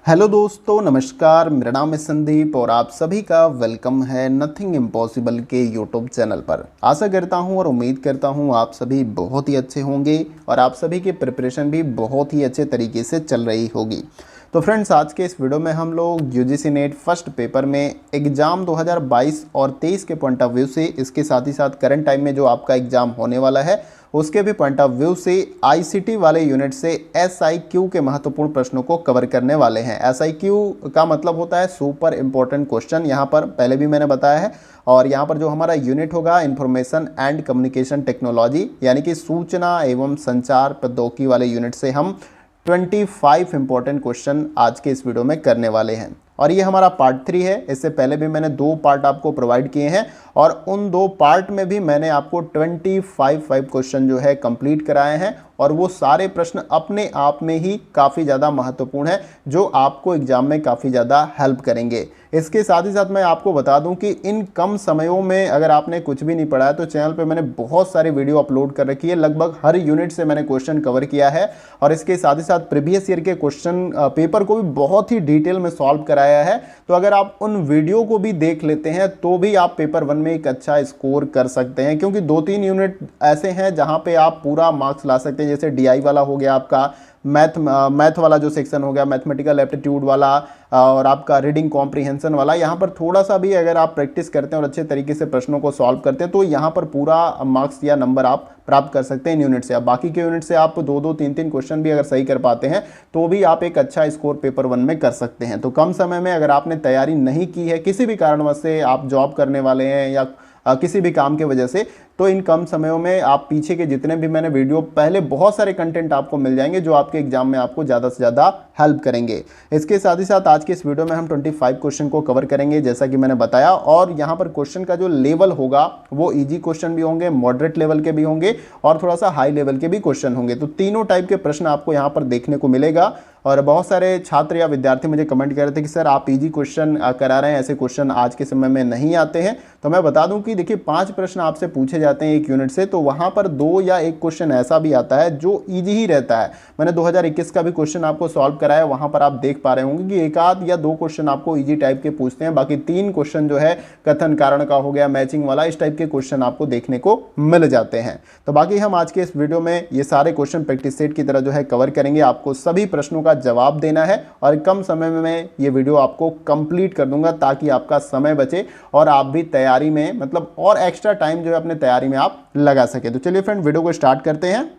Hello दोस्तों, नमस्कार। मेरा नाम है संदीप और आप सभी का वेलकम है नथिंग इम्पॉसिबल के यूट्यूब चैनल पर। आशा करता हूं और उम्मीद करता हूं आप सभी बहुत ही अच्छे होंगे और आप सभी की प्रिपरेशन भी बहुत ही अच्छे तरीके से चल रही होगी। तो फ्रेंड्स, आज के इस वीडियो में हम लोग यूजीसी नेट फर्स्ट पेपर में एग्ज़ाम 2022 और 23 के पॉइंट ऑफ व्यू से, इसके साथ ही साथ करंट टाइम में जो आपका एग्ज़ाम होने वाला है उसके भी पॉइंट ऑफ व्यू से आईसीटी वाले यूनिट से एसआईक्यू के महत्वपूर्ण प्रश्नों को कवर करने वाले हैं। एसआईक्यू का मतलब होता है सुपर इंपॉर्टेंट क्वेश्चन, यहाँ पर पहले भी मैंने बताया है। और यहाँ पर जो हमारा यूनिट होगा इंफॉर्मेशन एंड कम्युनिकेशन टेक्नोलॉजी, यानी कि सूचना एवं संचार प्रौद्योगिकी वाले यूनिट से हम 25 इंपॉर्टेंट क्वेश्चन आज के इस वीडियो में करने वाले हैं। और ये हमारा पार्ट 3 है। इससे पहले भी मैंने 2 पार्ट आपको प्रोवाइड किए हैं और उन 2 पार्ट में भी मैंने आपको 25 क्वेश्चन जो है कंप्लीट कराए हैं। और वो सारे प्रश्न अपने आप में ही काफ़ी ज़्यादा महत्वपूर्ण है, जो आपको एग्जाम में काफ़ी ज़्यादा हेल्प करेंगे। इसके साथ ही साथ मैं आपको बता दूं कि इन कम समयों में अगर आपने कुछ भी नहीं पढ़ा है तो चैनल पे मैंने बहुत सारी वीडियो अपलोड कर रखी है। लगभग हर यूनिट से मैंने क्वेश्चन कवर किया है और इसके साथ ही साथ प्रीवियस ईयर के क्वेश्चन पेपर को भी बहुत ही डिटेल में सॉल्व कराया है। तो अगर आप उन वीडियो को भी देख लेते हैं तो भी आप पेपर 1 में एक अच्छा स्कोर कर सकते हैं, क्योंकि 2-3 यूनिट ऐसे हैं जहां पे आप पूरा मार्क्स ला सकते हैं। जैसे डीआई वाला हो गया, आपका मैथ वाला जो सेक्शन हो गया, मैथमेटिकल एप्टीट्यूड वाला, और आपका रीडिंग कॉम्प्रिहेंशन वाला। यहाँ पर थोड़ा सा भी अगर आप प्रैक्टिस करते हैं और अच्छे तरीके से प्रश्नों को सॉल्व करते हैं तो यहाँ पर पूरा मार्क्स या नंबर आप प्राप्त कर सकते हैं इन यूनिट से। अब बाकी के यूनिट से आप 2-2, 3-3 क्वेश्चन भी अगर सही कर पाते हैं तो भी आप एक अच्छा स्कोर पेपर 1 में कर सकते हैं। तो कम समय में अगर आपने तैयारी नहीं की है, किसी भी कारणवश से आप जॉब करने वाले हैं या किसी भी काम की वजह से, तो इन कम समयों में आप पीछे के जितने भी मैंने वीडियो पहले, बहुत सारे कंटेंट आपको मिल जाएंगे जो आपके एग्जाम में आपको ज़्यादा से ज़्यादा हेल्प करेंगे। इसके साथ ही साथ आज के इस वीडियो में हम 25 क्वेश्चन को कवर करेंगे जैसा कि मैंने बताया। और यहाँ पर क्वेश्चन का जो लेवल होगा वो ईजी क्वेश्चन भी होंगे, मॉडरेट लेवल के भी होंगे और थोड़ा सा हाई लेवल के भी क्वेश्चन होंगे। तो तीनों टाइप के प्रश्न आपको यहाँ पर देखने को मिलेगा। और बहुत सारे छात्र या विद्यार्थी मुझे कमेंट कर रहे थे कि सर आप इजी क्वेश्चन करा रहे हैं, ऐसे क्वेश्चन आज के समय में नहीं आते हैं। तो मैं बता दूं कि देखिए 5 प्रश्न आपसे पूछे जाते हैं एक यूनिट से, तो वहां पर 2 या 1 क्वेश्चन ऐसा भी आता है जो इजी ही रहता है। मैंने 2021 का भी क्वेश्चन आपको सॉल्व कराया, वहां पर आप देख पा रहे होंगे कि 1 आध या 2 क्वेश्चन आपको इजी टाइप के पूछते हैं, बाकी 3 क्वेश्चन जो है कथन कारण का हो गया, मैचिंग वाला, इस टाइप के क्वेश्चन आपको देखने को मिल जाते हैं। तो बाकी हम आज के इस वीडियो में ये सारे क्वेश्चन प्रैक्टिस सेट की तरह जो है कवर करेंगे। आपको सभी प्रश्नों का जवाब देना है और कम समय में मैं ये वीडियो आपको कंप्लीट कर दूंगा ताकि आपका समय बचे और आप भी तैयारी में, मतलब और एक्स्ट्रा टाइम जो है अपने तैयारी में आप लगा सके। तो चलिए फ्रेंड, वीडियो को स्टार्ट करते हैं।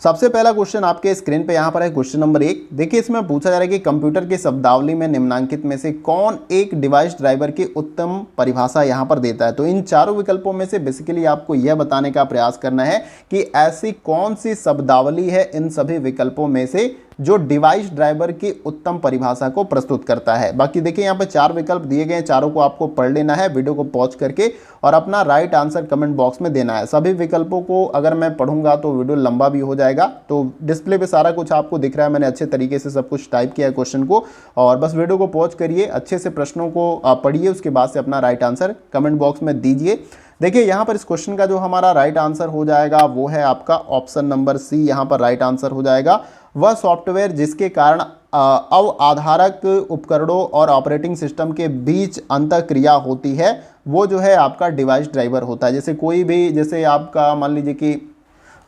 सबसे पहला क्वेश्चन आपके स्क्रीन पे यहाँ पर है, क्वेश्चन नंबर 1। देखिए इसमें पूछा जा रहा है कि कंप्यूटर की शब्दावली में निम्नांकित में से कौन एक डिवाइस ड्राइवर की उत्तम परिभाषा यहाँ पर देता है। तो इन चारों विकल्पों में से बेसिकली आपको यह बताने का प्रयास करना है कि ऐसी कौन सी शब्दावली है इन सभी विकल्पों में से जो डिवाइस ड्राइवर की उत्तम परिभाषा को प्रस्तुत करता है। बाकी देखिए यहाँ पर 4 विकल्प दिए गए हैं, चारों को आपको पढ़ लेना है वीडियो को पॉज करके और अपना राइट आंसर कमेंट बॉक्स में देना है। सभी विकल्पों को अगर मैं पढ़ूंगा तो वीडियो लंबा भी हो जाएगा। तो डिस्प्ले पे सारा कुछ आपको दिख रहा है, मैंने अच्छे तरीके से सब कुछ टाइप किया है क्वेश्चन को। और बस वीडियो को पॉज करिए, अच्छे से प्रश्नों को पढ़िए, उसके बाद से अपना राइट आंसर कमेंट बॉक्स में दीजिए। देखिए यहाँ पर इस क्वेश्चन का जो हमारा राइट आंसर हो जाएगा वो है आपका ऑप्शन नंबर सी। यहाँ पर राइट आंसर हो जाएगा वह सॉफ्टवेयर जिसके कारण अवआधारक उपकरणों और ऑपरेटिंग सिस्टम के बीच अंतःक्रिया होती है, वो जो है आपका डिवाइस ड्राइवर होता है। जैसे कोई भी, जैसे आपका मान लीजिए कि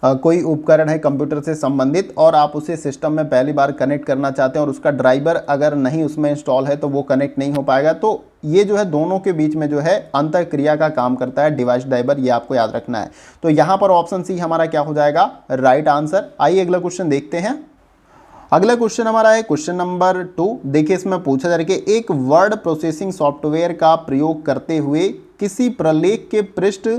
कोई उपकरण है कंप्यूटर से संबंधित और आप उसे सिस्टम में पहली बार कनेक्ट करना चाहते हैं और उसका ड्राइवर अगर नहीं उसमें इंस्टॉल है तो वो कनेक्ट नहीं हो पाएगा। तो ये जो है दोनों के बीच में जो है अंतःक्रिया का काम करता है डिवाइस ड्राइवर, ये आपको याद रखना है। तो यहाँ पर ऑप्शन सी हमारा क्या हो जाएगा, राइट आंसर। आइए अगला क्वेश्चन देखते हैं। अगला क्वेश्चन हमारा है क्वेश्चन नंबर 2। देखिए इसमें पूछा जा रहा है कि एक वर्ड प्रोसेसिंग सॉफ्टवेयर का प्रयोग करते हुए किसी प्रलेख के पृष्ठ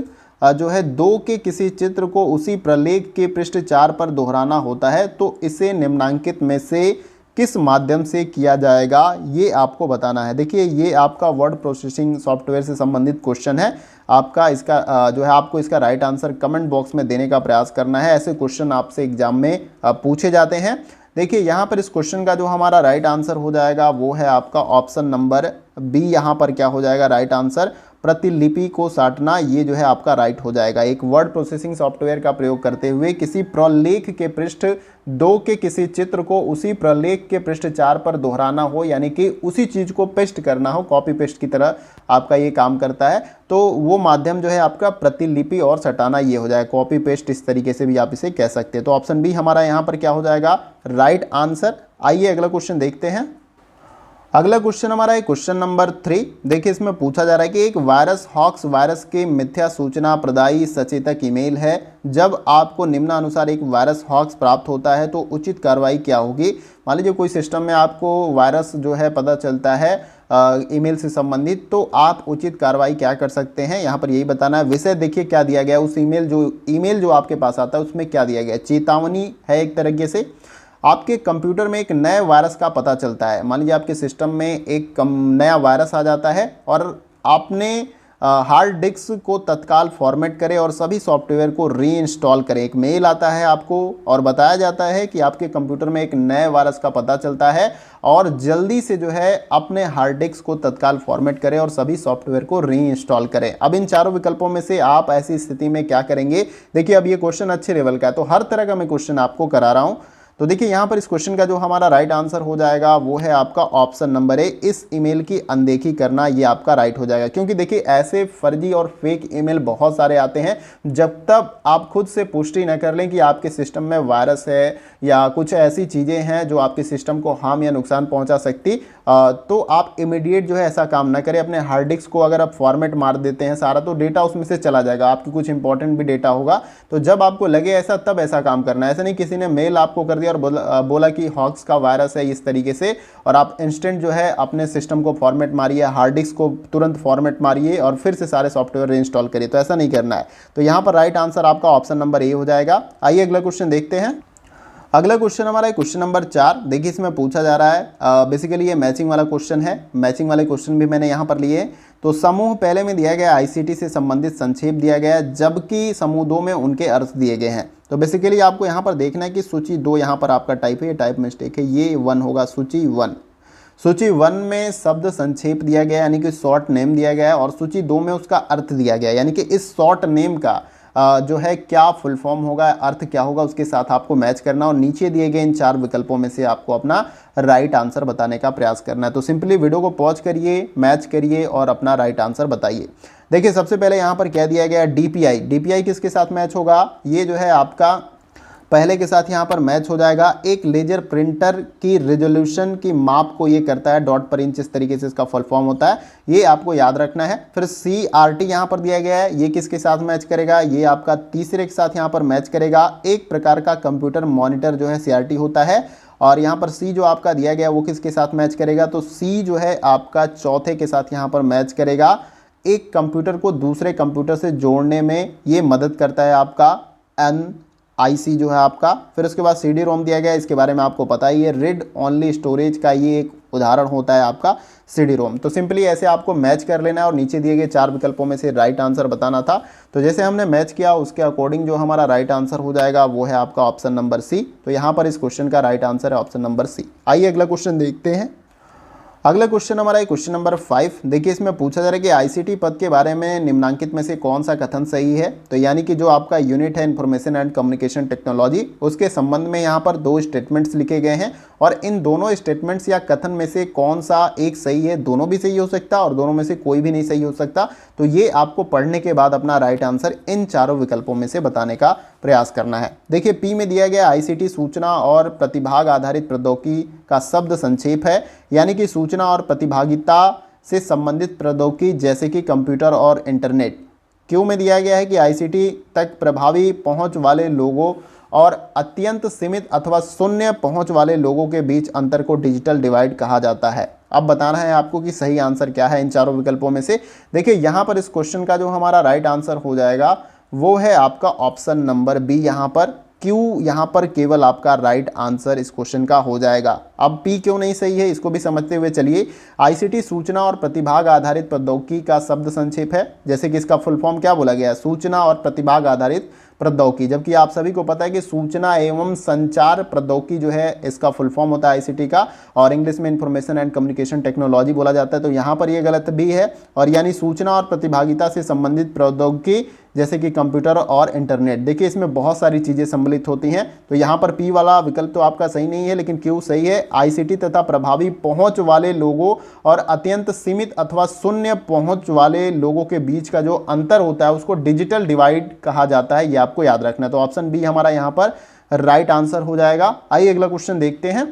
जो है 2 के किसी चित्र को उसी प्रलेख के पृष्ठ 4 पर दोहराना होता है, तो इसे निम्नांकित में से किस माध्यम से किया जाएगा, ये आपको बताना है। देखिए ये आपका वर्ड प्रोसेसिंग सॉफ्टवेयर से संबंधित क्वेश्चन है। आपका इसका जो है आपको इसका राइट आंसर कमेंट बॉक्स में देने का प्रयास करना है। ऐसे क्वेश्चन आपसे एग्जाम में पूछे जाते हैं। देखिए यहाँ पर इस क्वेश्चन का जो हमारा राइट आंसर हो जाएगा वो है आपका ऑप्शन नंबर बी। यहाँ पर क्या हो जाएगा राइट आंसर, प्रतिलिपि को साटना, ये जो है आपका राइट हो जाएगा। एक वर्ड प्रोसेसिंग सॉफ्टवेयर का प्रयोग करते हुए किसी प्रलेख के पृष्ठ 2 के किसी चित्र को उसी प्रलेख के पृष्ठ 4 पर दोहराना हो, यानी कि उसी चीज को पेस्ट करना हो, कॉपी पेस्ट की तरह आपका ये काम करता है, तो वो माध्यम जो है आपका प्रतिलिपि और सटाना ये हो जाएगा। कॉपी पेस्ट इस तरीके से भी आप इसे कह सकते हैं। तो ऑप्शन बी हमारा यहाँ पर क्या हो जाएगा, राइट आंसर। आइए अगला क्वेश्चन देखते हैं। अगला क्वेश्चन हमारा है क्वेश्चन नंबर 3। देखिए इसमें पूछा जा रहा है कि एक वायरस हॉक्स वायरस के मिथ्या सूचना प्रदायी सचेतक ईमेल है। जब आपको निम्नानुसार एक वायरस हॉक्स प्राप्त होता है तो उचित कार्रवाई क्या होगी। मान लीजिए कोई सिस्टम में आपको वायरस जो है पता चलता है ईमेल से संबंधित, तो आप उचित कार्रवाई क्या कर सकते हैं, यहाँ पर यही बताना है। विषय देखिए क्या दिया गया, उस ईमेल जो आपके पास आता है उसमें क्या दिया गया, चेतावनी है एक तरीके से। आपके कंप्यूटर में एक नए वायरस का पता चलता है। मान लीजिए आपके सिस्टम में एक नया वायरस आ जाता है और आपने हार्ड डिस्क को तत्काल फॉर्मेट करें और सभी सॉफ्टवेयर को री इंस्टॉल करें। एक मेल आता है आपको और बताया जाता है कि आपके कंप्यूटर में एक नए वायरस का पता चलता है और जल्दी से जो है अपने हार्ड डिस्क को तत्काल फॉर्मेट करें और सभी सॉफ्टवेयर को री इंस्टॉल करें। अब इन चारों विकल्पों में से आप ऐसी स्थिति में क्या करेंगे। देखिए अब ये क्वेश्चन अच्छे लेवल का है, तो हर तरह का मैं क्वेश्चन आपको करा रहा हूँ। तो देखिए यहाँ पर इस क्वेश्चन का जो हमारा राइट आंसर हो जाएगा वो है आपका ऑप्शन नंबर ए, इस ईमेल की अनदेखी करना, ये आपका राइट हो जाएगा। क्योंकि देखिए ऐसे फर्जी और फेक ईमेल बहुत सारे आते हैं, जब तक आप खुद से पुष्टि न कर लें कि आपके सिस्टम में वायरस है या कुछ ऐसी चीज़ें हैं जो आपके सिस्टम को हार्म या नुकसान पहुंचा सकती, तो आप इमीडिएट जो है ऐसा काम ना करें। अपने हार्ड डिस्क को अगर आप फॉर्मेट मार देते हैं सारा, तो डेटा उसमें से चला जाएगा, आपकी कुछ इंपॉर्टेंट भी डेटा होगा। तो जब आपको लगे ऐसा, तब ऐसा काम करना है। ऐसा नहीं किसी ने मेल आपको कर दिया और बोला कि हॉक्स का वायरस है इस तरीके से, और आप इंस्टेंट जो है अपने सिस्टम को फॉर्मेट मारिए, हार्ड डिस्क को तुरंत फॉर्मेट मारिए और फिर से सारे सॉफ्टवेयर इंस्टॉल करिए। तो ऐसा नहीं करना है। तो यहाँ पर राइट आंसर आपका ऑप्शन नंबर ए हो जाएगा। आइए अगला क्वेश्चन देखते हैं। अगला क्वेश्चन हमारा है क्वेश्चन नंबर 4। देखिए इसमें पूछा जा रहा है बेसिकली ये मैचिंग वाला क्वेश्चन है। मैचिंग वाले क्वेश्चन भी मैंने यहाँ पर लिए। तो समूह पहले में दिया गया आईसीटी से संबंधित संक्षेप दिया गया है, जबकि समूह 2 में उनके अर्थ दिए गए हैं। तो बेसिकली आपको यहाँ पर देखना है कि सूची 2 यहाँ पर आपका टाइप है, ये टाइप मिस्टेक है, ये 1 होगा, सूची 1। सूची 1 में शब्द संक्षेप दिया गया यानी कि शॉर्ट नेम दिया गया है, और सूची 2 में उसका अर्थ दिया गया यानी कि इस शॉर्ट नेम का जो है क्या फुल फॉर्म होगा, अर्थ क्या होगा, उसके साथ आपको मैच करना और नीचे दिए गए इन 4 विकल्पों में से आपको अपना राइट आंसर बताने का प्रयास करना है। तो सिंपली वीडियो को पॉज करिए, मैच करिए और अपना राइट आंसर बताइए। देखिए सबसे पहले यहाँ पर क्या दिया गया है, डीपीआई। डीपीआई किसके साथ मैच होगा, ये जो है आपका पहले के साथ यहाँ पर मैच हो जाएगा। एक लेजर प्रिंटर की रेजोल्यूशन की माप को ये करता है, डॉट पर इंच इस तरीके से इसका फुल फॉर्म होता है, ये आपको याद रखना है। फिर CRT यहाँ पर दिया गया है, ये किसके साथ मैच करेगा, ये आपका तीसरे के साथ यहाँ पर मैच करेगा। एक प्रकार का कंप्यूटर मॉनिटर जो है CRT होता है। और यहाँ पर C जो आपका दिया गया वो किसके साथ मैच करेगा, तो C जो है आपका चौथे के साथ यहाँ पर मैच करेगा। एक कंप्यूटर को दूसरे कंप्यूटर से जोड़ने में ये मदद करता है आपका NIC जो है आपका। फिर उसके बाद CD-ROM दिया गया है, इसके बारे में आपको पता ही है, रीड ओनली स्टोरेज का ये एक उदाहरण होता है आपका CD-ROM। तो सिंपली ऐसे आपको मैच कर लेना है और नीचे दिए गए 4 विकल्पों में से राइट आंसर बताना था। तो जैसे हमने मैच किया उसके अकॉर्डिंग जो हमारा राइट आंसर हो जाएगा वो है आपका ऑप्शन नंबर C। तो यहाँ पर इस क्वेश्चन का राइट आंसर है ऑप्शन नंबर C। आइए अगला क्वेश्चन देखते हैं। अगला क्वेश्चन हमारा है क्वेश्चन नंबर 5। देखिए इसमें पूछा जा रहा है कि आईसीटी पद के बारे में निम्नलिखित में से कौन सा कथन सही है। तो यानी कि जो आपका यूनिट है इंफॉर्मेशन एंड कम्युनिकेशन टेक्नोलॉजी, उसके संबंध में यहाँ पर 2 स्टेटमेंट्स लिखे गए हैं और इन दोनों स्टेटमेंट्स या कथन में से कौन सा एक सही है। दोनों भी सही हो सकता है और दोनों में से कोई भी नहीं सही हो सकता। तो ये आपको पढ़ने के बाद अपना राइट आंसर इन चारों विकल्पों में से बताने का प्रयास करना है। देखिए पी में दिया गया आईसीटी सूचना और प्रतिभाग आधारित प्रौद्योगिकी का शब्द संक्षेप है, यानी कि सूचना और प्रतिभागिता से संबंधित प्रौद्योगिकी जैसे कि कंप्यूटर और इंटरनेट। क्यू में दिया गया है कि आईसीटी तक प्रभावी पहुंच वाले लोगों और अत्यंत सीमित अथवा शून्य पहुंच वाले लोगों के बीच अंतर को डिजिटल डिवाइड कहा जाता है। अब बताना है आपको कि सही आंसर क्या है इन चारों विकल्पों में से। देखिए यहाँ पर इस क्वेश्चन का जो हमारा राइट आंसर हो जाएगा वो है आपका ऑप्शन नंबर बी। यहाँ पर क्यू यहाँ पर केवल आपका राइट आंसर इस क्वेश्चन का हो जाएगा। अब पी क्यों नहीं सही है इसको भी समझते हुए चलिए। आईसीटी सूचना और प्रतिभाग आधारित प्रौद्योगिकी का शब्द संक्षेप है, जैसे कि इसका फुल फॉर्म क्या बोला गया है, सूचना और प्रतिभाग आधारित प्रौद्योगिकी, जबकि आप सभी को पता है कि सूचना एवं संचार प्रौद्योगिकी जो है इसका फुल फॉर्म होता है आईसीटी का, और इंग्लिश में इंफॉर्मेशन एंड कम्युनिकेशन टेक्नोलॉजी बोला जाता है। तो यहाँ पर ये गलत भी है, और यानी सूचना और प्रतिभागिता से संबंधित प्रौद्योगिकी जैसे कि कंप्यूटर और इंटरनेट। देखिए इसमें बहुत सारी चीज़ें सम्मिलित होती हैं, तो यहाँ पर पी वाला विकल्प तो आपका सही नहीं है, लेकिन क्यू सही है। आईसीटी तथा प्रभावी पहुंच वाले लोगों और अत्यंत सीमित अथवा शून्य पहुंच वाले लोगों के बीच का जो अंतर होता है उसको डिजिटल डिवाइड कहा जाता है, ये आपको याद रखना है। तो ऑप्शन बी हमारा यहाँ पर राइट आंसर हो जाएगा। आइए अगला क्वेश्चन देखते हैं।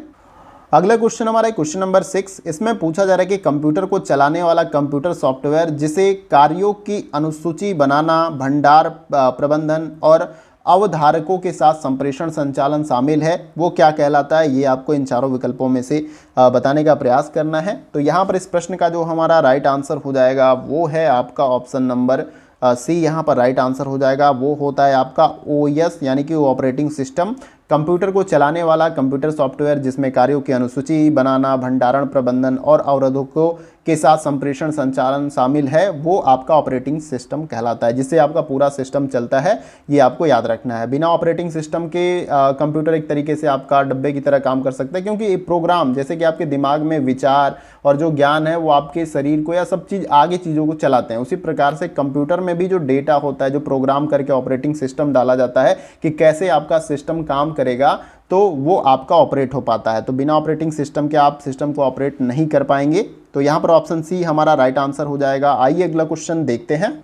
अगला क्वेश्चन हमारा क्वेश्चन नंबर 6, इसमें पूछा जा रहा है कि कंप्यूटर को चलाने वाला कंप्यूटर सॉफ्टवेयर जिसे कार्यों की अनुसूची बनाना, भंडार प्रबंधन और अवधारकों के साथ संप्रेषण संचालन शामिल है, वो क्या कहलाता है, ये आपको इन चारों विकल्पों में से बताने का प्रयास करना है। तो यहाँ पर इस प्रश्न का जो हमारा राइट आंसर हो जाएगा वो है आपका ऑप्शन नंबर सी, यहाँ पर राइट आंसर हो जाएगा। वो होता है आपका ओएस यानी कि ऑपरेटिंग सिस्टम। कंप्यूटर को चलाने वाला कंप्यूटर सॉफ्टवेयर जिसमें कार्यों की अनुसूची बनाना, भंडारण प्रबंधन और अवरोधकों के साथ संप्रेषण संचालन शामिल है, वो आपका ऑपरेटिंग सिस्टम कहलाता है, जिससे आपका पूरा सिस्टम चलता है, ये आपको याद रखना है। बिना ऑपरेटिंग सिस्टम के कंप्यूटर एक तरीके से आपका डब्बे की तरह काम कर सकता है, क्योंकि प्रोग्राम जैसे कि आपके दिमाग में विचार और जो ज्ञान है वो आपके शरीर को या सब चीज़ आगे चीज़ों को चलाते हैं, उसी प्रकार से कंप्यूटर में भी जो डेटा होता है, जो प्रोग्राम करके ऑपरेटिंग सिस्टम डाला जाता है कि कैसे आपका सिस्टम काम करेगा, तो वो आपका ऑपरेट हो पाता है। तो बिना ऑपरेटिंग सिस्टम के आप सिस्टम को ऑपरेट नहीं कर पाएंगे। तो यहाँ पर ऑप्शन सी हमारा राइट आंसर हो जाएगा। आइए अगला क्वेश्चन देखते हैं।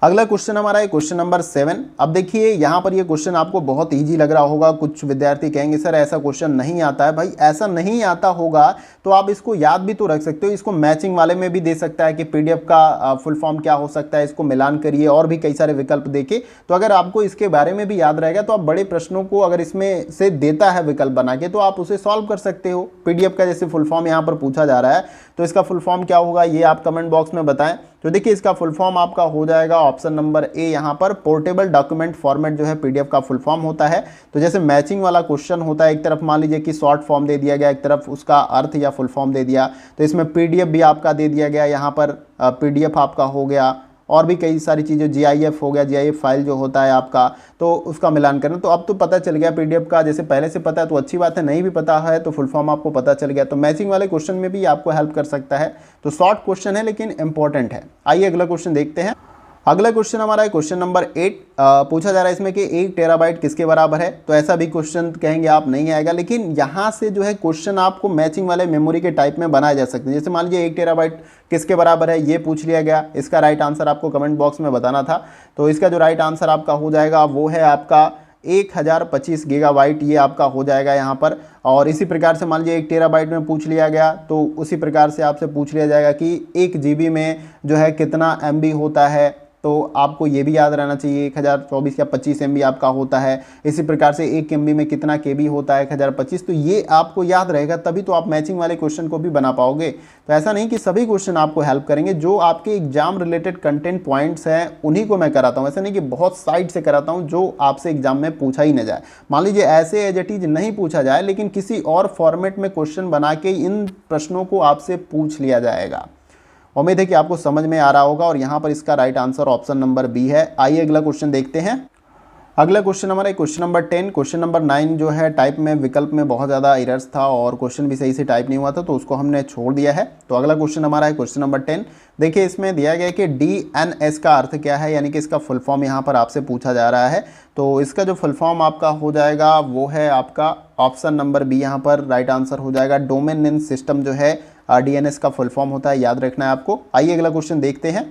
अगला क्वेश्चन हमारा है क्वेश्चन नंबर 7। अब देखिए यहाँ पर ये क्वेश्चन आपको बहुत इजी लग रहा होगा। कुछ विद्यार्थी कहेंगे सर ऐसा क्वेश्चन नहीं आता है। भाई ऐसा नहीं आता होगा तो आप इसको याद भी तो रख सकते हो। इसको मैचिंग वाले में भी दे सकता है कि पीडीएफ का फुल फॉर्म क्या हो सकता है, इसको मिलान करिए और भी कई सारे विकल्प देके। तो अगर आपको इसके बारे में भी याद रहेगा तो आप बड़े प्रश्नों को अगर इसमें से देता है विकल्प बना के तो आप उसे सॉल्व कर सकते हो। पीडीएफ का जैसे फुल फॉर्म यहाँ पर पूछा जा रहा है तो इसका फुल फॉर्म क्या होगा ये आप कमेंट बॉक्स में बताएं। तो देखिए इसका फुल फॉर्म आपका हो जाएगा ऑप्शन नंबर ए, यहाँ पर पोर्टेबल डॉक्यूमेंट फॉर्मेट जो है पीडीएफ का फुल फॉर्म होता है। तो जैसे मैचिंग वाला क्वेश्चन होता है, एक तरफ मान लीजिए कि शॉर्ट फॉर्म दे दिया गया, एक तरफ उसका अर्थ या फुल फॉर्म दे दिया, तो इसमें पीडीएफ भी आपका दे दिया गया, यहाँ पर पीडीएफ आपका हो गया और भी कई सारी चीज़ें, जीआईएफ हो गया, जीआईएफ फाइल जो होता है आपका, तो उसका मिलान करना। तो अब तो पता चल गया पीडीएफ का, जैसे पहले से पता है तो अच्छी बात है, नहीं भी पता है तो फुल फॉर्म आपको पता चल गया। तो मैचिंग वाले क्वेश्चन में भी आपको हेल्प कर सकता है। तो शॉर्ट क्वेश्चन है लेकिन इंपॉर्टेंट है। आइए अगला क्वेश्चन देखते हैं। अगला क्वेश्चन हमारा है क्वेश्चन नंबर 8। पूछा जा रहा है इसमें कि 1 टेराबाइट किसके बराबर है। तो ऐसा भी क्वेश्चन कहेंगे आप नहीं आएगा, लेकिन यहाँ से जो है क्वेश्चन आपको मैचिंग वाले मेमोरी के टाइप में बनाए जा सकते हैं। जैसे मान लीजिए 1 टेराबाइट किसके बराबर है ये पूछ लिया गया, इसका राइट आंसर आपको कमेंट बॉक्स में बताना था। तो इसका जो राइट आंसर आपका हो जाएगा वो है आपका 1025 गीगाबाइट, ये आपका हो जाएगा यहाँ पर। और इसी प्रकार से मान लीजिए 1 टेराबाइट में पूछ लिया गया तो उसी प्रकार से आपसे पूछ लिया जाएगा कि 1 जीबी में जो है कितना एमबी होता है। तो आपको ये भी याद रहना चाहिए 1024 या 25 एमबी आपका होता है। इसी प्रकार से 1 एमबी में कितना केबी होता है 1025। तो ये आपको याद रहेगा, तभी तो आप मैचिंग वाले क्वेश्चन को भी बना पाओगे। तो ऐसा नहीं कि सभी क्वेश्चन आपको हेल्प करेंगे, जो आपके एग्जाम रिलेटेड कंटेंट पॉइंट्स हैं उन्हीं को मैं कराता हूँ। ऐसा नहीं कि बहुत साइड से कराता हूँ जो आपसे एग्जाम में पूछा ही न जाए। मान लीजिए ऐसे एज इट इज नहीं पूछा जाए, लेकिन किसी और फॉर्मेट में क्वेश्चन बना के इन प्रश्नों को आपसे पूछ लिया जाएगा। उम्मीद है कि आपको समझ में आ रहा होगा और यहाँ पर इसका right answer option number B है। आइए अगला क्वेश्चन देखते हैं। अगला क्वेश्चन हमारा क्वेश्चन नंबर 10। क्वेश्चन नंबर 9 जो है टाइप में विकल्प में बहुत ज़्यादा एरर्स था और क्वेश्चन भी सही से टाइप नहीं हुआ था, तो उसको हमने छोड़ दिया है। तो अगला क्वेश्चन हमारा है क्वेश्चन नंबर 10। देखिए इसमें दिया गया है कि DNS का अर्थ क्या है, यानी कि इसका फुल फॉर्म यहाँ पर आपसे पूछा जा रहा है। तो इसका जो फुल फॉर्म आपका हो जाएगा वो है आपका ऑप्शन नंबर बी, यहाँ पर राइट आंसर हो जाएगा। डोमेन नेम सिस्टम जो है DNS का फुल फॉर्म होता है, याद रखना है आपको। आइए अगला क्वेश्चन देखते हैं।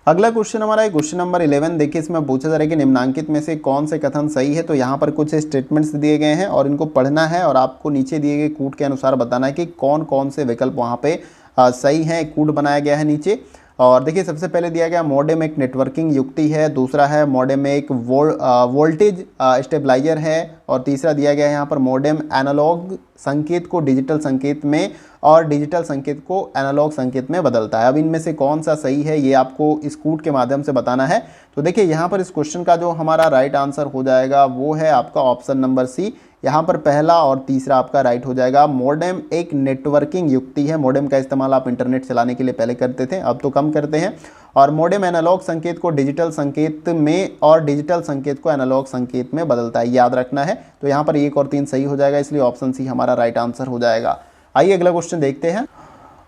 अगला क्वेश्चन हमारा है क्वेश्चन नंबर 11। देखिए इसमें पूछा जा रहा है कि निम्नलिखित में से कौन से कथन सही है। तो यहाँ पर कुछ स्टेटमेंट्स दिए गए हैं और इनको पढ़ना है और आपको नीचे दिए गए कूट के अनुसार बताना है कि कौन कौन से विकल्प वहाँ पे सही हैं। कूट बनाया गया है नीचे। और देखिए सबसे पहले दिया गया मॉडेम एक नेटवर्किंग युक्ति है, दूसरा है मॉडेम एक वोल्टेज स्टेबलाइजर है, और तीसरा दिया गया है यहाँ पर मॉडेम एनालॉग संकेत को डिजिटल संकेत में और डिजिटल संकेत को एनालॉग संकेत में बदलता है। अब इनमें से कौन सा सही है ये आपको इस कूट के माध्यम से बताना है। तो देखिए यहाँ पर इस क्वेश्चन का जो हमारा राइट आंसर हो जाएगा वो है आपका ऑप्शन नंबर सी। यहाँ पर पहला और तीसरा आपका राइट हो जाएगा। मॉडेम एक नेटवर्किंग युक्ति है। मॉडेम का इस्तेमाल आप इंटरनेट चलाने के लिए पहले करते थे, अब तो कम करते हैं। और मॉडेम एनालॉग संकेत को डिजिटल संकेत में और डिजिटल संकेत को एनालॉग संकेत में बदलता है, याद रखना है। तो यहाँ पर 1 और 3 सही हो जाएगा, इसलिए ऑप्शन सी हमारा राइट आंसर हो जाएगा। आइए अगला क्वेश्चन देखते हैं।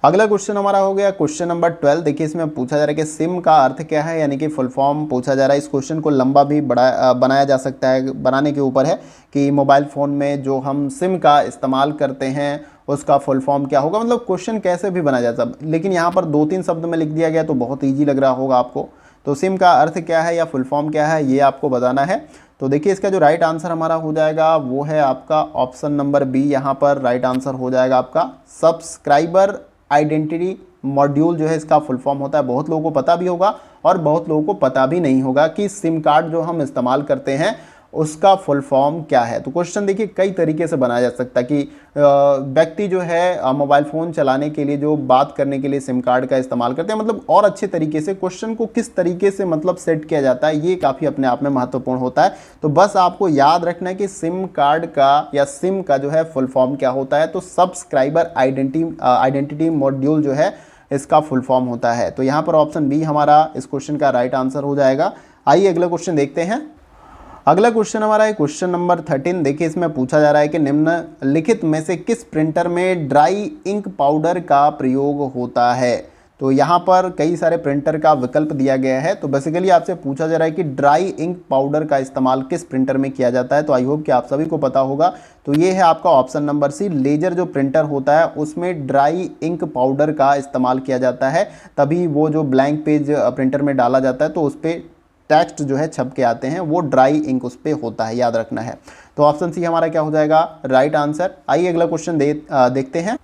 अगला क्वेश्चन हमारा हो गया क्वेश्चन नंबर 12। देखिए इसमें पूछा जा रहा है कि सिम का अर्थ क्या है, यानी कि फुल फॉर्म पूछा जा रहा है। इस क्वेश्चन को लंबा भी बनाया जा सकता है, बनाने के ऊपर है कि मोबाइल फ़ोन में जो हम सिम का इस्तेमाल करते हैं उसका फुल फॉर्म क्या होगा, मतलब क्वेश्चन कैसे भी बनाया जाता है। लेकिन यहाँ पर 2-3 शब्द में लिख दिया गया तो बहुत ईजी लग रहा होगा आपको। तो सिम का अर्थ क्या है या फुल फॉर्म क्या है ये आपको बताना है। तो देखिए इसका जो राइट आंसर हमारा हो जाएगा वो है आपका ऑप्शन नंबर बी। यहाँ पर राइट आंसर हो जाएगा आपका सब्सक्राइबर आइडेंटिटी मॉड्यूल जो है इसका फुल फॉर्म होता है। बहुत लोगों को पता भी होगा और बहुत लोगों को पता भी नहीं होगा कि सिम कार्ड जो हम इस्तेमाल करते हैं उसका फुल फॉर्म क्या है। तो क्वेश्चन देखिए कई तरीके से बनाया जा सकता है कि व्यक्ति जो है मोबाइल फ़ोन चलाने के लिए जो बात करने के लिए सिम कार्ड का इस्तेमाल करते हैं, मतलब और अच्छे तरीके से क्वेश्चन को किस तरीके से मतलब सेट किया जाता है ये काफ़ी अपने आप में महत्वपूर्ण होता है। तो बस आपको याद रखना है कि सिम कार्ड का या सिम का जो है फुल फॉर्म क्या होता है। तो सब्सक्राइबर आइडेंटिटी मॉड्यूल जो है इसका फुल फॉर्म होता है। तो यहाँ पर ऑप्शन बी हमारा इस क्वेश्चन का राइट आंसर हो जाएगा। आइए अगला क्वेश्चन देखते हैं। अगला क्वेश्चन हमारा है क्वेश्चन नंबर 13। देखिए इसमें पूछा जा रहा है कि निम्नलिखित में से किस प्रिंटर में ड्राई इंक पाउडर का प्रयोग होता है। तो यहाँ पर कई सारे प्रिंटर का विकल्प दिया गया है। तो बेसिकली आपसे पूछा जा रहा है कि ड्राई इंक पाउडर का इस्तेमाल किस प्रिंटर में किया जाता है। तो आई होप कि आप सभी को पता होगा। तो ये है आपका ऑप्शन नंबर सी। लेजर जो प्रिंटर होता है उसमें ड्राई इंक पाउडर का इस्तेमाल किया जाता है, तभी वो जो ब्लैंक पेज प्रिंटर में डाला जाता है तो उस पर टेक्स्ट जो है छप के आते हैं, वो ड्राई इंक उस पर होता है, याद रखना है। तो ऑप्शन सी हमारा क्या हो जाएगा राइट आंसर। आइए अगला क्वेश्चन देखते हैं।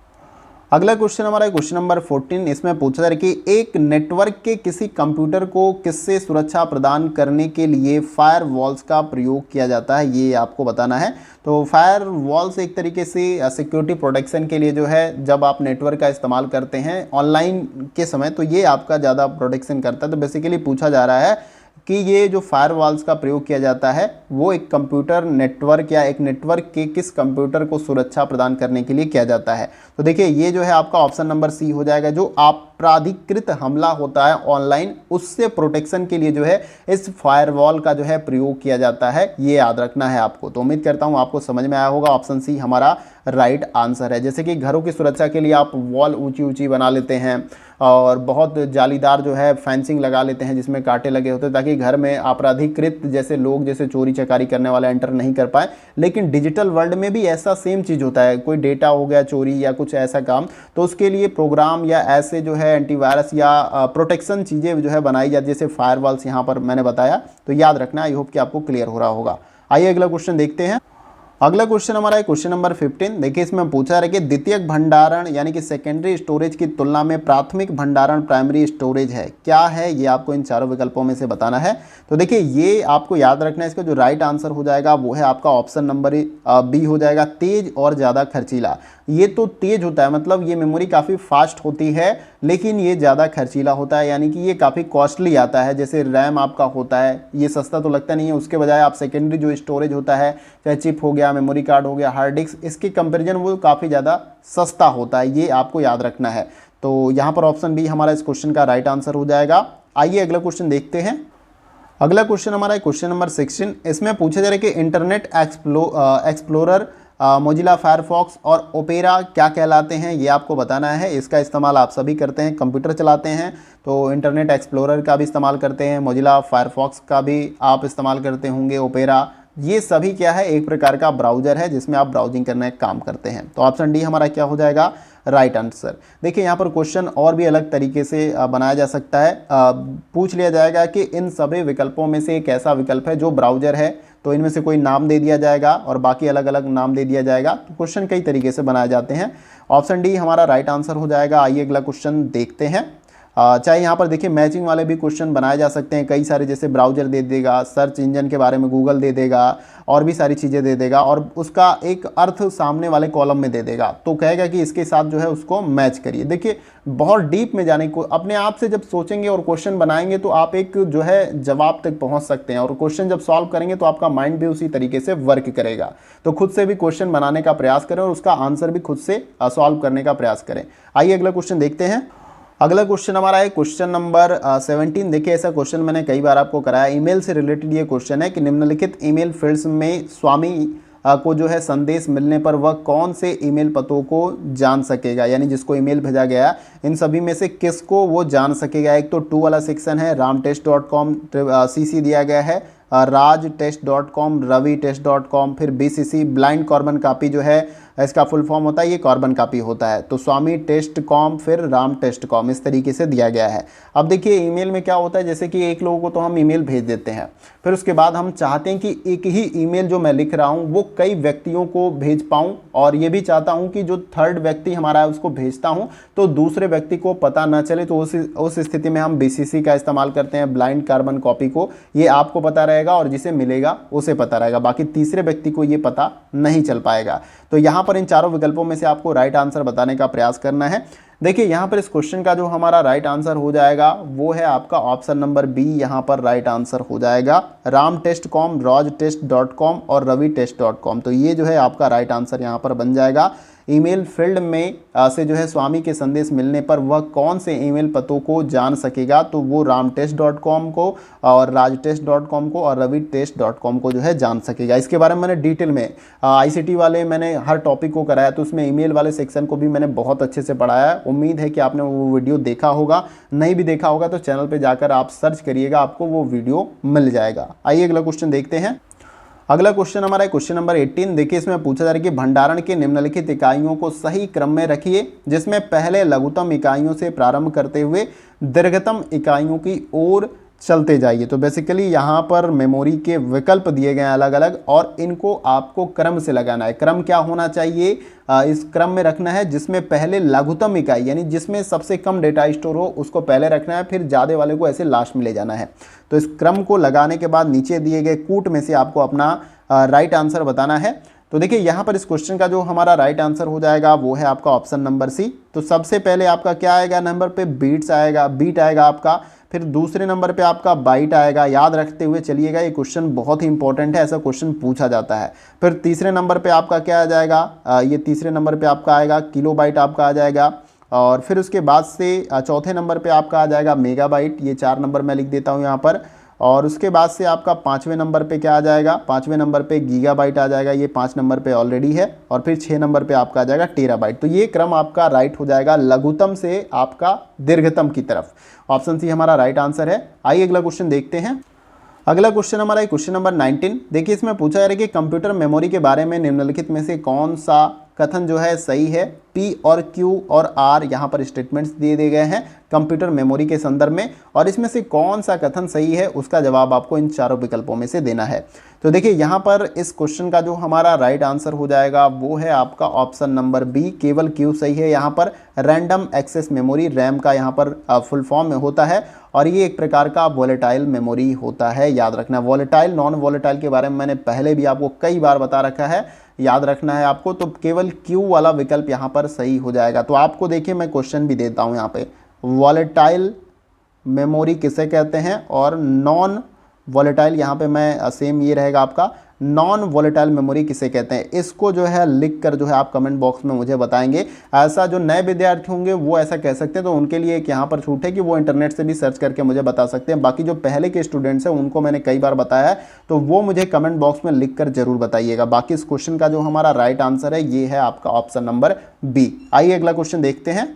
अगला क्वेश्चन हमारा क्वेश्चन नंबर 14। इसमें पूछा जा रहा है कि एक नेटवर्क के किसी कंप्यूटर को किससे सुरक्षा प्रदान करने के लिए फायर वॉल्स का प्रयोग किया जाता है, ये आपको बताना है। तो फायर वॉल्स एक तरीके से सिक्योरिटी प्रोटेक्शन के लिए जो है, जब आप नेटवर्क का इस्तेमाल करते हैं ऑनलाइन के समय तो ये आपका ज़्यादा प्रोटेक्शन करता है। तो बेसिकली पूछा जा रहा है कि ये जो फायरवॉल्स का प्रयोग किया जाता है वो एक कंप्यूटर नेटवर्क या एक नेटवर्क के किस कंप्यूटर को सुरक्षा प्रदान करने के लिए किया जाता है। तो देखिए ये जो है आपका ऑप्शन नंबर सी हो जाएगा। जो आपराधिकृत हमला होता है ऑनलाइन उससे प्रोटेक्शन के लिए जो है इस फायरवॉल का जो है प्रयोग किया जाता है, ये याद रखना है आपको। तो उम्मीद करता हूँ आपको समझ में आया होगा। ऑप्शन सी हमारा राइट आंसर है। जैसे कि घरों की सुरक्षा के लिए आप वॉल ऊंची ऊंची बना लेते हैं और बहुत जालीदार जो है फेंसिंग लगा लेते हैं जिसमें कांटे लगे होते हैं, ताकि घर में आपराधिकृत जैसे लोग जैसे चोरी चकारी करने वाले एंटर नहीं कर पाए। लेकिन डिजिटल वर्ल्ड में भी ऐसा सेम चीज़ होता है, कोई डेटा हो गया चोरी या कुछ ऐसा काम, तो उसके लिए प्रोग्राम या ऐसे जो है एंटीवायरस या प्रोटेक्शन चीज़ें जो है बनाई जाती है, जैसे फायरवॉल्स यहाँ पर मैंने बताया। तो याद रखना, आई होप कि आपको क्लियर हो रहा होगा। आइए अगला क्वेश्चन देखते हैं। अगला क्वेश्चन हमारा है क्वेश्चन नंबर 15। देखिए इसमें पूछा है कि द्वितीयक भंडारण यानी कि सेकेंडरी स्टोरेज की तुलना में प्राथमिक भंडारण प्राइमरी स्टोरेज है, क्या है ये आपको इन चारों विकल्पों में से बताना है। तो देखिए ये आपको याद रखना है। इसका जो राइट आंसर हो जाएगा वो है आपका ऑप्शन नंबर बी हो जाएगा, तेज और ज़्यादा खर्चीला। ये तो तेज होता है, मतलब ये मेमोरी काफ़ी फास्ट होती है, लेकिन ये ज़्यादा खर्चीला होता है, यानी कि ये काफ़ी कॉस्टली आता है। जैसे रैम आपका होता है, ये सस्ता तो लगता नहीं है, उसके बजाय आप सेकेंडरी जो स्टोरेज होता है, चाहे चिप हो गया, मेमोरी कार्ड हो गया, हार्ड डिस्क, इसके कंपेरिजन वो काफ़ी ज़्यादा सस्ता होता है, ये आपको याद रखना है। तो यहाँ पर ऑप्शन बी हमारा इस क्वेश्चन का राइट आंसर हो जाएगा। आइए अगला क्वेश्चन देखते हैं। अगला क्वेश्चन हमारा है क्वेश्चन नंबर 16। इसमें पूछा जा रहा है कि इंटरनेट एक्सप्लोरर, मोजिला फायरफॉक्स और ओपेरा क्या कहलाते हैं, ये आपको बताना है। इसका इस्तेमाल आप सभी करते हैं, कंप्यूटर चलाते हैं तो इंटरनेट एक्सप्लोरर का भी इस्तेमाल करते हैं, मोजिला फायरफॉक्स का भी आप इस्तेमाल करते होंगे, ओपेरा, ये सभी क्या है एक प्रकार का ब्राउज़र है जिसमें आप ब्राउजिंग करने का काम करते हैं। तो ऑप्शन डी हमारा क्या हो जाएगा राइट आंसर। देखिए यहाँ पर क्वेश्चन और भी अलग तरीके से बनाया जा सकता है। पूछ लिया जाएगा कि इन सभी विकल्पों में से एक ऐसा विकल्प है जो ब्राउज़र है, तो इनमें से कोई नाम दे दिया जाएगा और बाकी अलग अलग नाम दे दिया जाएगा। तो क्वेश्चन कई तरीके से बनाए जाते हैं। ऑप्शन डी हमारा राइट आंसर हो जाएगा। आइए अगला क्वेश्चन देखते हैं। चाहे यहाँ पर देखिए मैचिंग वाले भी क्वेश्चन बनाए जा सकते हैं कई सारे, जैसे ब्राउजर दे देगा, सर्च इंजन के बारे में गूगल दे देगा और भी सारी चीज़ें दे देगा और उसका एक अर्थ सामने वाले कॉलम में दे देगा, तो कहेगा कि इसके साथ जो है उसको मैच करिए। देखिए बहुत डीप में जाने को अपने आप से जब सोचेंगे और क्वेश्चन बनाएंगे तो आप एक जो है जवाब तक पहुंच सकते हैं, और क्वेश्चन जब सॉल्व करेंगे तो आपका माइंड भी उसी तरीके से वर्क करेगा। तो खुद से भी क्वेश्चन बनाने का प्रयास करें और उसका आंसर भी खुद से सॉल्व करने का प्रयास करें। आइए अगला क्वेश्चन देखते हैं। अगला क्वेश्चन हमारा है क्वेश्चन नंबर 17। देखिए ऐसा क्वेश्चन मैंने कई बार आपको कराया, ईमेल से रिलेटेड ये क्वेश्चन है कि निम्नलिखित ईमेल फील्ड्स में स्वामी को जो है संदेश मिलने पर वह कौन से ईमेल पतों को जान सकेगा, यानी जिसको ईमेल भेजा गया इन सभी में से किसको वो जान सकेगा। एक तो टू वाला सेक्शन है, ramtest.com CC दिया गया है, rajtest.com, ravitest.com, फिर BCC ब्लाइंड कार्बन कॉपी जो है इसका फुल फॉर्म होता है, ये कार्बन कॉपी होता है। तो स्वामी टेस्ट कॉम फिर राम टेस्ट कॉम, इस तरीके से दिया गया है। अब देखिए ईमेल में क्या होता है, जैसे कि एक लोगों को तो हम ईमेल भेज देते हैं, फिर उसके बाद हम चाहते हैं कि एक ही ईमेल जो मैं लिख रहा हूँ वो कई व्यक्तियों को भेज पाऊँ, और ये भी चाहता हूँ कि जो थर्ड व्यक्ति हमारा है उसको भेजता हूँ तो दूसरे व्यक्ति को पता ना चले। तो उस स्थिति में हम BCC का इस्तेमाल करते हैं, ब्लाइंड कार्बन कॉपी को। ये आपको पता रहेगा और जिसे मिलेगा उसे पता रहेगा, बाकी तीसरे व्यक्ति को ये पता नहीं चल पाएगा। तो यहाँ पर इन चारों विकल्पों में से आपको राइट आंसर बताने का प्रयास करना है। देखिए यहाँ पर इस क्वेश्चन का जो हमारा राइट आंसर हो जाएगा वो है आपका ऑप्शन नंबर बी, यहाँ पर राइट आंसर हो जाएगा ramtest.com, rajtest.com और ravitest.com। तो ये जो है आपका राइट आंसर यहाँ पर बन जाएगा। ईमेल फील्ड में से जो है स्वामी के संदेश मिलने पर वह कौन से ईमेल पतों को जान सकेगा, तो वो ramtest.com को और rajtest.com को और ravitest.com को जो है जान सकेगा। इसके बारे में मैंने डिटेल में ICT वाले मैंने हर टॉपिक को कराया, तो उसमें ईमेल वाले सेक्शन को भी मैंने बहुत अच्छे से पढ़ाया है। उम्मीद है कि आपने वो वीडियो देखा होगा, नहीं भी देखा होगा तो चैनल पर जाकर आप सर्च करिएगा, आपको वो वीडियो मिल जाएगा। आइए अगला क्वेश्चन देखते हैं। अगला क्वेश्चन हमारा है क्वेश्चन नंबर 18। देखिए इसमें पूछा जा रहा है कि भंडारण के निम्नलिखित इकाइयों को सही क्रम में रखिए, जिसमें पहले लघुतम इकाइयों से प्रारंभ करते हुए दीर्घतम इकाइयों की ओर चलते जाइए। तो बेसिकली यहाँ पर मेमोरी के विकल्प दिए गए हैं अलग अलग, और इनको आपको क्रम से लगाना है। क्रम क्या होना चाहिए, इस क्रम में रखना है जिसमें पहले लघुतम इकाई, यानी जिसमें सबसे कम डेटा स्टोर हो उसको पहले रखना है, फिर ज़्यादा वाले को ऐसे लास्ट में ले जाना है। तो इस क्रम को लगाने के बाद नीचे दिए गए कूट में से आपको अपना राइट आंसर बताना है। तो देखिए यहाँ पर इस क्वेश्चन का जो हमारा राइट आंसर हो जाएगा वो है आपका ऑप्शन नंबर सी। तो सबसे पहले आपका क्या आएगा, नंबर पे बीट आएगा आपका, फिर दूसरे नंबर पे आपका बाइट आएगा। याद रखते हुए चलिएगा, ये क्वेश्चन बहुत ही इंपॉर्टेंट है, ऐसा क्वेश्चन पूछा जाता है। फिर तीसरे नंबर पे आपका क्या आ जाएगा, ये तीसरे नंबर पे आपका आएगा किलोबाइट आपका आ जाएगा, और फिर उसके बाद से चौथे नंबर पे आपका आ जाएगा मेगाबाइट। ये 4 नंबर मैं लिख देता हूँ यहाँ पर। और उसके बाद से आपका 5वें नंबर पे क्या आ जाएगा, 5वें नंबर पे गीगाबाइट आ जाएगा, ये 5 नंबर पे ऑलरेडी है। और फिर 6 नंबर पे आपका आ जाएगा टेराबाइट। तो ये क्रम आपका राइट हो जाएगा लघुतम से आपका दीर्घतम की तरफ। ऑप्शन सी हमारा राइट आंसर है। आइए अगला क्वेश्चन देखते हैं। अगला क्वेश्चन हमारा है क्वेश्चन नंबर 19। देखिए इसमें पूछा जा रहा है कि कंप्यूटर मेमोरी के बारे में निम्नलिखित में से कौन सा कथन जो है सही है। P और Q और R यहाँ पर स्टेटमेंट्स दिए गए हैं कंप्यूटर मेमोरी के संदर्भ में, और इसमें से कौन सा कथन सही है उसका जवाब आपको इन चारों विकल्पों में से देना है। तो देखिए यहाँ पर इस क्वेश्चन का जो हमारा राइट आंसर हो जाएगा वो है आपका ऑप्शन नंबर बी, केवल Q सही है। यहाँ पर रैंडम एक्सेस मेमोरी, रैम का यहाँ पर फुल फॉर्म में होता है, और ये एक प्रकार का वॉलेटाइल मेमोरी होता है। याद रखना, वॉलेटाइल नॉन वॉलेटाइल के बारे में मैंने पहले भी आपको कई बार बता रखा है, याद रखना है आपको। तो केवल Q वाला विकल्प यहाँ पर सही हो जाएगा। तो आपको देखिए मैं क्वेश्चन भी देता हूँ यहाँ पे, वॉलेटाइल मेमोरी किसे कहते हैं और नॉन वॉलेटाइल, यहाँ पे मैं सेम ये रहेगा आपका, नॉन वॉलेटाइल मेमोरी किसे कहते हैं। इसको जो है लिख कर जो है आप कमेंट बॉक्स में मुझे बताएंगे। ऐसा जो नए विद्यार्थी होंगे वो ऐसा कह सकते हैं, तो उनके लिए एक यहाँ पर छूट है कि वो इंटरनेट से भी सर्च करके मुझे बता सकते हैं। बाकी जो पहले के स्टूडेंट्स हैं उनको मैंने कई बार बताया है, तो वो मुझे कमेंट बॉक्स में लिख कर जरूर बताइएगा। बाकी इस क्वेश्चन का जो हमारा राइट आंसर है ये है आपका ऑप्शन नंबर बी। आइए अगला क्वेश्चन देखते हैं।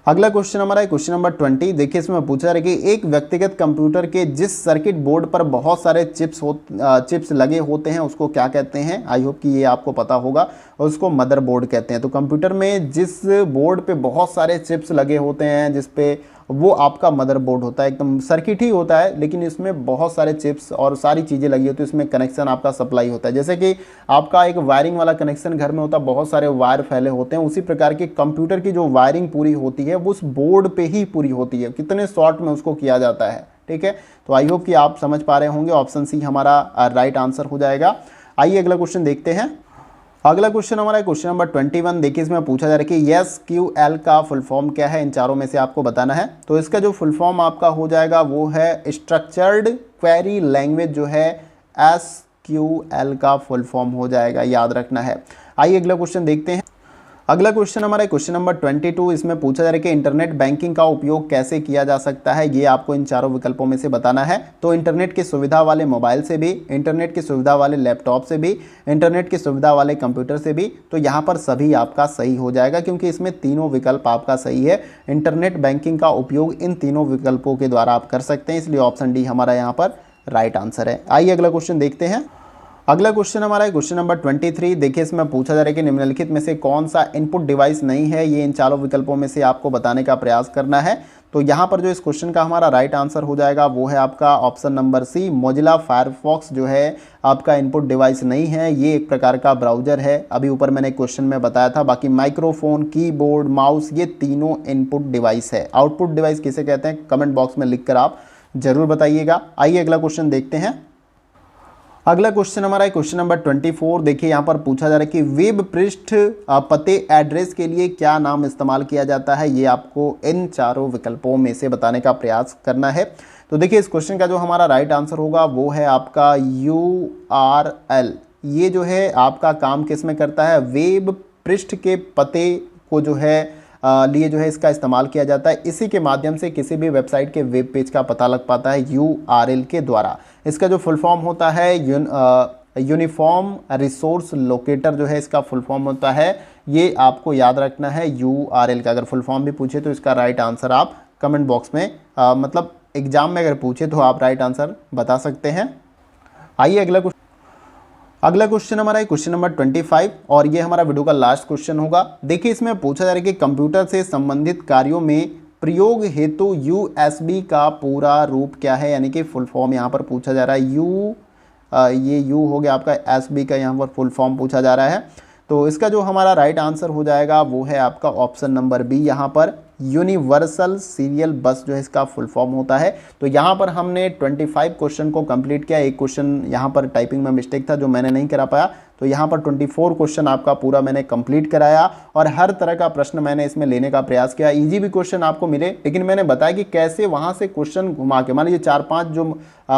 अगला क्वेश्चन हमारा है क्वेश्चन नंबर 20। देखिए इसमें पूछा है कि एक व्यक्तिगत कंप्यूटर के जिस सर्किट बोर्ड पर बहुत सारे चिप्स लगे होते हैं उसको क्या कहते हैं। आई होप कि ये आपको पता होगा, और उसको मदरबोर्ड कहते हैं। तो कंप्यूटर में जिस बोर्ड पे बहुत सारे चिप्स लगे होते हैं, जिस पे वो आपका मदरबोर्ड होता है। एकदम सर्किट ही होता है, लेकिन इसमें बहुत सारे चिप्स और सारी चीज़ें लगी होती है, इसमें कनेक्शन आपका सप्लाई होता है। जैसे कि आपका एक वायरिंग वाला कनेक्शन घर में होता है, बहुत सारे वायर फैले होते हैं, उसी प्रकार के कंप्यूटर की जो वायरिंग पूरी होती है वो उस बोर्ड पे ही पूरी होती है। कितने शॉर्ट में उसको किया जाता है, ठीक है। तो आई होप कि आप समझ पा रहे होंगे, ऑप्शन सी हमारा राइट आंसर हो जाएगा। आइए अगला क्वेश्चन देखते हैं। अगला क्वेश्चन हमारा क्वेश्चन नंबर 21। देखिए इसमें पूछा जा रहा है कि SQL का फुल फॉर्म क्या है, इन चारों में से आपको बताना है। तो इसका जो फुल फॉर्म आपका हो जाएगा वो है स्ट्रक्चर्ड क्वेरी लैंग्वेज, जो है SQL का फुल फॉर्म हो जाएगा, याद रखना है। आइए अगला क्वेश्चन देखते हैं। अगला क्वेश्चन हमारा क्वेश्चन नंबर 22। इसमें पूछा जा रहा है कि इंटरनेट बैंकिंग का उपयोग कैसे किया जा सकता है, ये आपको इन चारों विकल्पों में से बताना है। तो इंटरनेट की सुविधा वाले मोबाइल से भी, इंटरनेट की सुविधा वाले लैपटॉप से भी, इंटरनेट की सुविधा वाले कंप्यूटर से भी। तो यहाँ पर सभी आपका सही हो जाएगा, क्योंकि इसमें तीनों विकल्प आपका सही है। इंटरनेट बैंकिंग का उपयोग इन तीनों विकल्पों के द्वारा आप कर सकते हैं, इसलिए ऑप्शन डी हमारा यहाँ पर राइट आंसर है। आइए अगला क्वेश्चन देखते हैं। अगला क्वेश्चन हमारा है क्वेश्चन नंबर 23। देखिए इसमें पूछा जा रहा है कि निम्नलिखित में से कौन सा इनपुट डिवाइस नहीं है, ये इन चारों विकल्पों में से आपको बताने का प्रयास करना है। तो यहाँ पर जो इस क्वेश्चन का हमारा राइट आंसर हो जाएगा वो है आपका option number C, Mozilla Firefox जो है आपका इनपुट डिवाइस नहीं है। ये एक प्रकार का ब्राउजर है, अभी ऊपर मैंने क्वेश्चन में बताया था। बाकी माइक्रोफोन, कीबोर्ड, माउस, ये तीनों इनपुट डिवाइस है। आउटपुट डिवाइस किसे कहते हैं, कमेंट बॉक्स में लिखकर आप जरूर बताइएगा। आइए अगला क्वेश्चन देखते हैं। अगला क्वेश्चन हमारा है क्वेश्चन नंबर 24। देखिए यहाँ पर पूछा जा रहा है कि वेब पृष्ठ पते एड्रेस के लिए क्या नाम इस्तेमाल किया जाता है, ये आपको इन चारों विकल्पों में से बताने का प्रयास करना है। तो देखिए इस क्वेश्चन का जो हमारा राइट आंसर होगा वो है आपका URL। ये जो है आपका काम किस में करता है, वेब पृष्ठ के पते को जो है लिए जो है इसका इस्तेमाल किया जाता है। इसी के माध्यम से किसी भी वेबसाइट के वेब पेज का पता लग पाता है URL के द्वारा। इसका जो फुल फॉर्म होता है यूनिफॉर्म रिसोर्स लोकेटर, जो है इसका फुल फॉर्म होता है। ये आपको याद रखना है URL का। अगर फुल फॉर्म भी पूछे तो इसका राइट आंसर आप कमेंट बॉक्स में मतलब एग्जाम में अगर पूछे तो आप राइट आंसर बता सकते हैं। आइए अगला क्वेश्चन हमारा है क्वेश्चन नंबर 25, और ये हमारा वीडियो का लास्ट क्वेश्चन होगा। देखिए इसमें पूछा जा रहा है कि कंप्यूटर से संबंधित कार्यों में प्रयोग हेतु USB का पूरा रूप क्या है, यानी कि फुल फॉर्म यहाँ पर पूछा जा रहा है। ये U हो गया आपका, SB का यहाँ पर फुल फॉर्म पूछा जा रहा है। तो इसका जो हमारा राइट आंसर हो जाएगा वो है आपका ऑप्शन नंबर बी, यहाँ पर यूनिवर्सल सीरियल बस जो है इसका फुल फॉर्म होता है। तो यहाँ पर हमने 25 क्वेश्चन को कंप्लीट किया। एक क्वेश्चन यहाँ पर टाइपिंग में मिस्टेक था जो मैंने नहीं करा पाया, तो यहाँ पर 24 क्वेश्चन आपका पूरा मैंने कंप्लीट कराया, और हर तरह का प्रश्न मैंने इसमें लेने का प्रयास किया। इजी भी क्वेश्चन आपको मिले, लेकिन मैंने बताया कि कैसे वहाँ से क्वेश्चन घुमा के, मान लीजिए 4-5 जो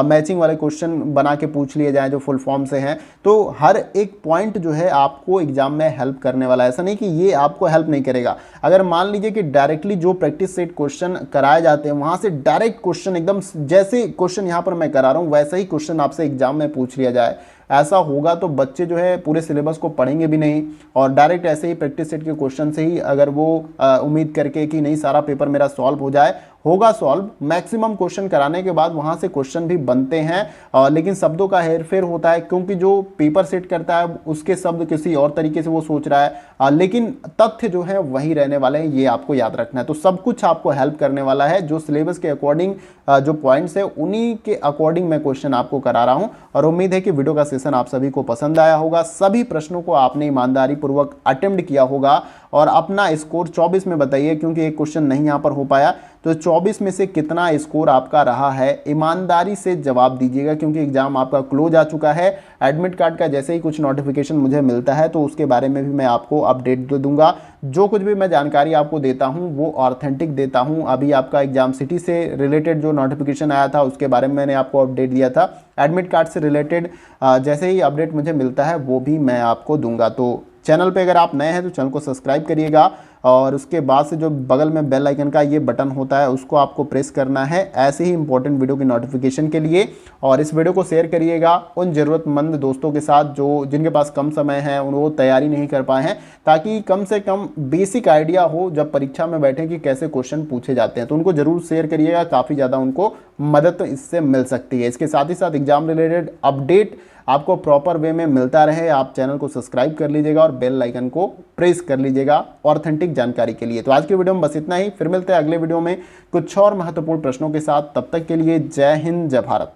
मैचिंग वाले क्वेश्चन बना के पूछ लिए जाएँ जो फुल फॉर्म से हैं, तो हर एक पॉइंट जो है आपको एग्जाम में हेल्प करने वाला है। ऐसा नहीं कि ये आपको हेल्प नहीं करेगा। अगर मान लीजिए कि डायरेक्टली जो प्रैक्टिस सेट क्वेश्चन कराए जाते हैं वहाँ से डायरेक्ट क्वेश्चन एकदम जैसे क्वेश्चन यहाँ पर मैं करा रहा हूँ वैसा ही क्वेश्चन आपसे एग्जाम में पूछ लिया जाए, ऐसा होगा तो बच्चे जो है पूरे सिलेबस को पढ़ेंगे भी नहीं, और डायरेक्ट ऐसे ही प्रैक्टिस सेट के क्वेश्चन से ही अगर वो उम्मीद करके कि नहीं सारा पेपर मेरा सॉल्व हो जाए, होगा सॉल्व। मैक्सिमम क्वेश्चन कराने के बाद वहाँ से क्वेश्चन भी बनते हैं, लेकिन शब्दों का हेरफेर होता है, क्योंकि जो पेपर सेट करता है उसके शब्द किसी और तरीके से वो सोच रहा है, लेकिन तथ्य जो है वही रहने वाले हैं, ये आपको याद रखना है। तो सब कुछ आपको हेल्प करने वाला है, जो सिलेबस के अकॉर्डिंग जो पॉइंट्स है उन्हीं के अकॉर्डिंग मैं क्वेश्चन आपको करा रहा हूँ। और उम्मीद है कि वीडियो का सेशन आप सभी को पसंद आया होगा, सभी प्रश्नों को आपने ईमानदारी पूर्वक अटेम्प्ट किया होगा, और अपना स्कोर 24 में बताइए, क्योंकि एक क्वेश्चन नहीं यहाँ पर हो पाया। तो 24 में से कितना स्कोर आपका रहा है, ईमानदारी से जवाब दीजिएगा, क्योंकि एग्जाम आपका क्लोज आ चुका है। एडमिट कार्ड का जैसे ही कुछ नोटिफिकेशन मुझे मिलता है तो उसके बारे में भी मैं आपको अपडेट दे दूंगा। जो कुछ भी मैं जानकारी आपको देता हूं वो ऑथेंटिक देता हूं। अभी आपका एग्जाम सिटी से रिलेटेड जो नोटिफिकेशन आया था उसके बारे में मैंने आपको अपडेट दिया था। एडमिट कार्ड से रिलेटेड जैसे ही अपडेट मुझे मिलता है वो भी मैं आपको दूंगा। तो चैनल पे अगर आप नए हैं तो चैनल को सब्सक्राइब करिएगा, और उसके बाद से जो बगल में बेल आइकन का ये बटन होता है उसको आपको प्रेस करना है ऐसे ही इंपॉर्टेंट वीडियो की नोटिफिकेशन के लिए। और इस वीडियो को शेयर करिएगा उन ज़रूरतमंद दोस्तों के साथ जो जिनके पास कम समय है, वो तैयारी नहीं कर पाए हैं, ताकि कम से कम बेसिक आइडिया हो जब परीक्षा में बैठे कि कैसे क्वेश्चन पूछे जाते हैं। तो उनको जरूर शेयर करिएगा, काफ़ी ज़्यादा उनको मदद इससे मिल सकती है। इसके साथ ही साथ एग्जाम रिलेटेड अपडेट आपको प्रॉपर वे में मिलता रहे, आप चैनल को सब्सक्राइब कर लीजिएगा और बेल आइकन को प्रेस कर लीजिएगा ऑथेंटिक जानकारी के लिए। तो आज की वीडियो में बस इतना ही, फिर मिलते हैं अगले वीडियो में कुछ और महत्वपूर्ण प्रश्नों के साथ। तब तक के लिए जय हिंद, जय भारत।